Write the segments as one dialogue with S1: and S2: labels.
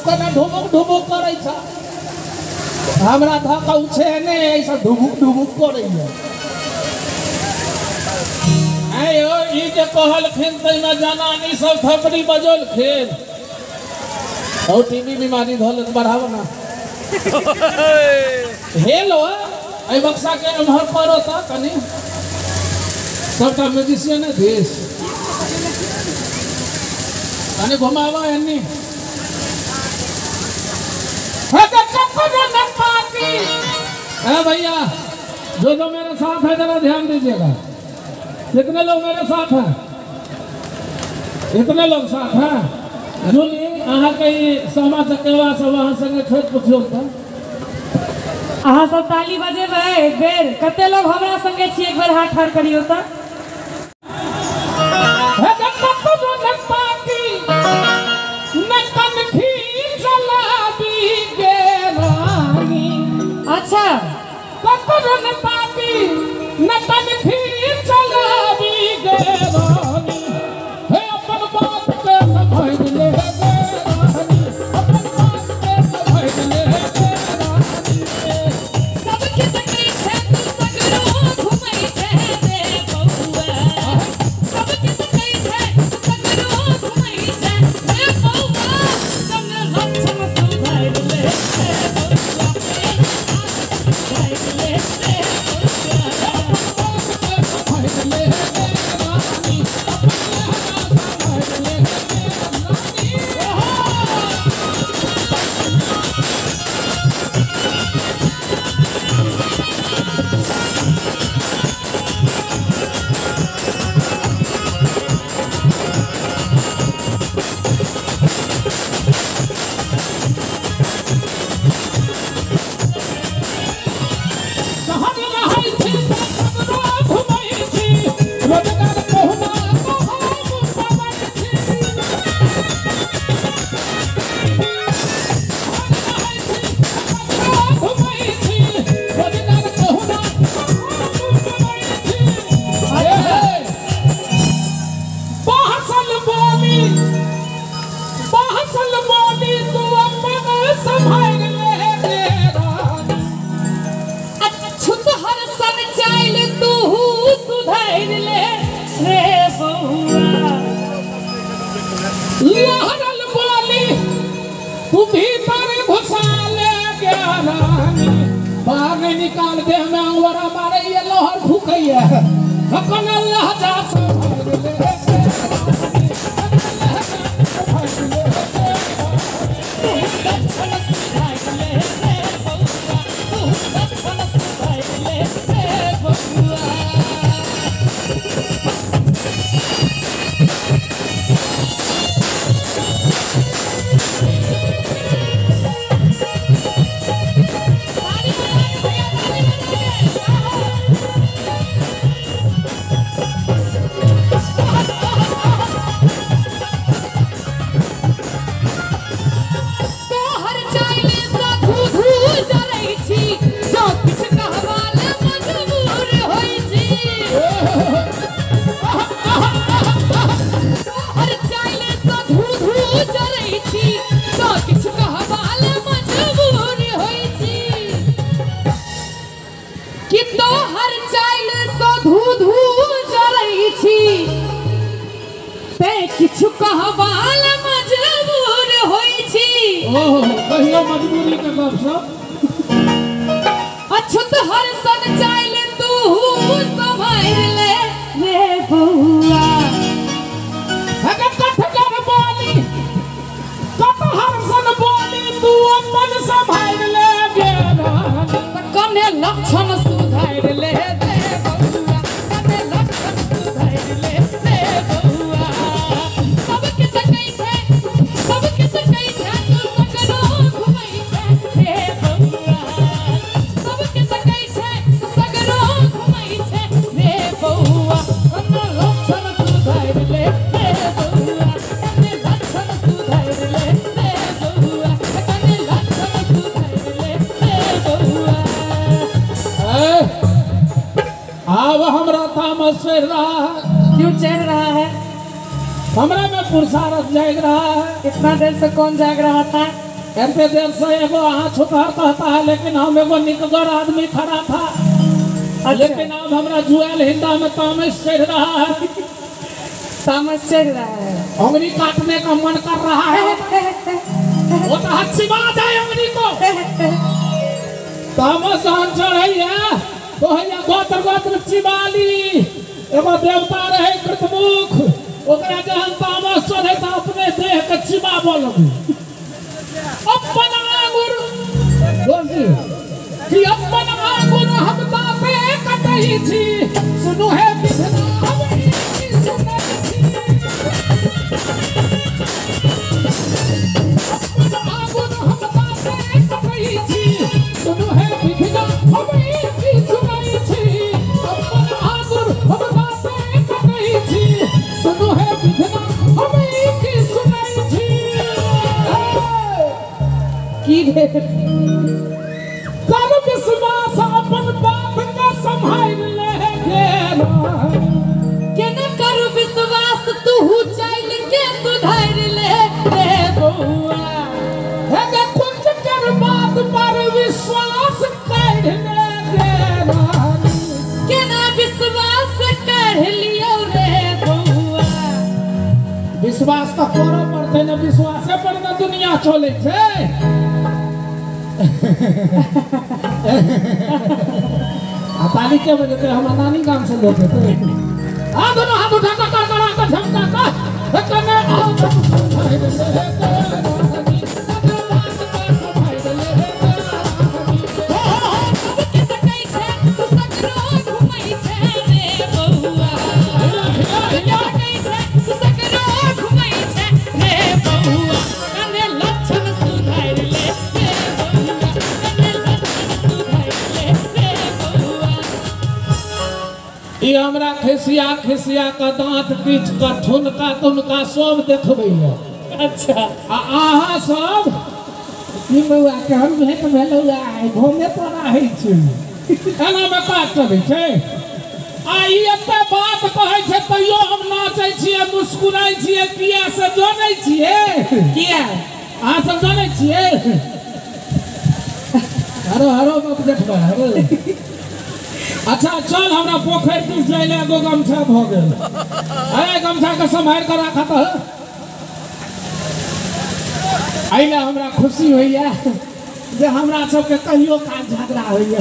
S1: कने ढुमुक ढुमुक करे छ हमरा था कहू छे ने ऐसा ढुमुक ढुमुक करे है आयो ई जे कहलखिन तै में जनानी सब थपड़ी बजलखिन और टीबी बीमारी धोलत बढ़ाव ना हेलो आई बक्सा के अमहर करो ता कनी सबटा म्यूजिशियन है देश कनी घुमावा एनी है भैया जो मेरे साथ है जरा ध्यान दीजिएगा कितने लोग मेरे साथ हैं इतने लोग साथ हैं जुली अहाँ कहीं समा चकेवा सब वहाँ संगे छोट पुछियो त
S2: अहाँ सब ताली बजेबै एक बेर कते लोग हमरा संगे छी एक बेर हाथ ठाड़ करियो त अच्छा
S1: पकड़न पापी नतन खीर चलावी गे रानी हे अपन बात के समझ ले गे रानी अपन बात के समझ ले गे रानी
S2: सब किस के छे तू सगरो घुमई छे रे बउआ सब किस के छे तू सगरो घुमई छे रे बउआ संग लक्षण सुधार ले
S1: निकाल दे में अंगवरा मारे ये लोहर फूकैया अपन अल्लाह जा
S2: किछु कहबाल मजबूर होई छी
S1: ओहो कहियो मजबूरी के गप सब
S2: अछुत हर सन चाइल तू संभाल ले रे बउआ
S1: अगर कठगर बोली कत हर सन बोली तू अपन संभाल ले गे रानी
S2: कने लक्षण सुधार ले रे बउआ कने लक्षण सुधार ले रे बउआ सब किस कई छे तू सगरो घुमई छे रे बउआ सब किस कई छे तू सगरो घुमई छे रे बउआ कने लक्षण सुधार ले रे बउआ कने लक्षण सुधार ले रे बउआ कने लक्षण सुधार ले रे बउआ
S1: अब हमरा तामस चढ़ रहा है
S2: क्यों चढ़ रहा है
S1: हमरा में पुरुषारथ जाग रहा है।
S2: इतना देर से कौन जाग रहा था?
S1: इतने देर से एगो वहाँ छुतहर कहता है, लेकिन हम एगो निकगर आदमी खड़ा था। लेकिन अब हमरा जुएल हिंदा में तामस चढ़ रहा है।
S2: तामस चढ़ रहा है,
S1: अंगुली काटने का मन कर रहा है। वो तो अच्छी बात है अंगुली को। तामस जहन चढ़ैया तो हैया गोत्र गोत्र चिबाली एगो देवता रहे कृतमुख, ओकरा जहन तामस चढ़े तो अपने देह के चिबाबो लगे। अपन आंगुर बोली कि अपन आंगुर हम दाते कटई छी, सुनु है विधना हम सुनै छी। अपन आंगुर हम दाते कटई छी, सुनु है विधना हम सुनै छी। अपन आंगुर हम दाते कटई छी, सुनु है विधना हम सुनै छी।
S2: की भेल?
S1: कर विश्वास अपन बात का संभाल ले गेला।
S2: केना करू विश्वास तू चल के सुधार ले रे बउआ।
S1: हे कुछ कर बात पर विश्वास कर ले गेला।
S2: केना विश्वास कर लियो रे बउआ।
S1: विश्वास तो करो पड़ते न, विश्वास पर न दुनिया चले छे। ताली के वजह से हम नानी गांव से लोग थे। दोनों हाथ उठा कर कड़ा कर झमका कर कने ये हमरा खिसिया खिसिया का दांत पीट का ठुनका तुनका सब देखबै है।
S2: अच्छा
S1: आहा सब की बउआ के हम भेंट भेलौआ घूमे पर आइ छी। एना में काज चलै छै। ई एते बात कहै छै तैयो हम नाचै छियै मुस्कुराइ छियै। किया से जानै छियै?
S2: किया?
S1: अहाँ सब जानै छियै? हरो हरो मत देखबै हरो। अच्छा चल हमरा पोखर दिस जाए ले एगो गमछा भ गेल। अरे गमछा के संभाल कर रखा तो अइला हमरा खुशी होइया जे हमरा सबके कहियो काज झगड़ा होइया।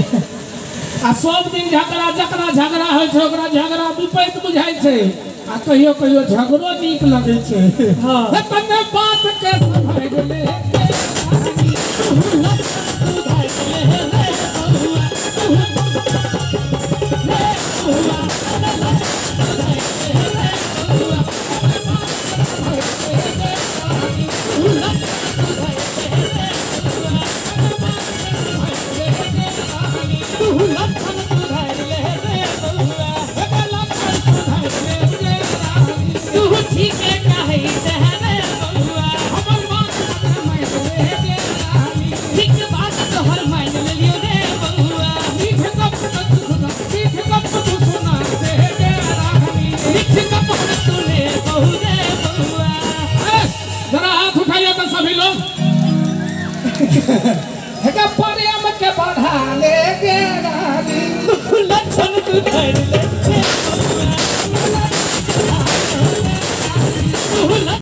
S1: आ सब दिन झगड़ा जकरा झगड़ा होइ छै ओकरा झगड़ा विपरीत बुझाइ छै, आ कहियो कहियो झगड़ो नीक लगै छै।
S2: हां
S1: कने बात के संभाल ले
S2: प्रेम के बढ़ा ले गे रानी लक्षण सुधर ले।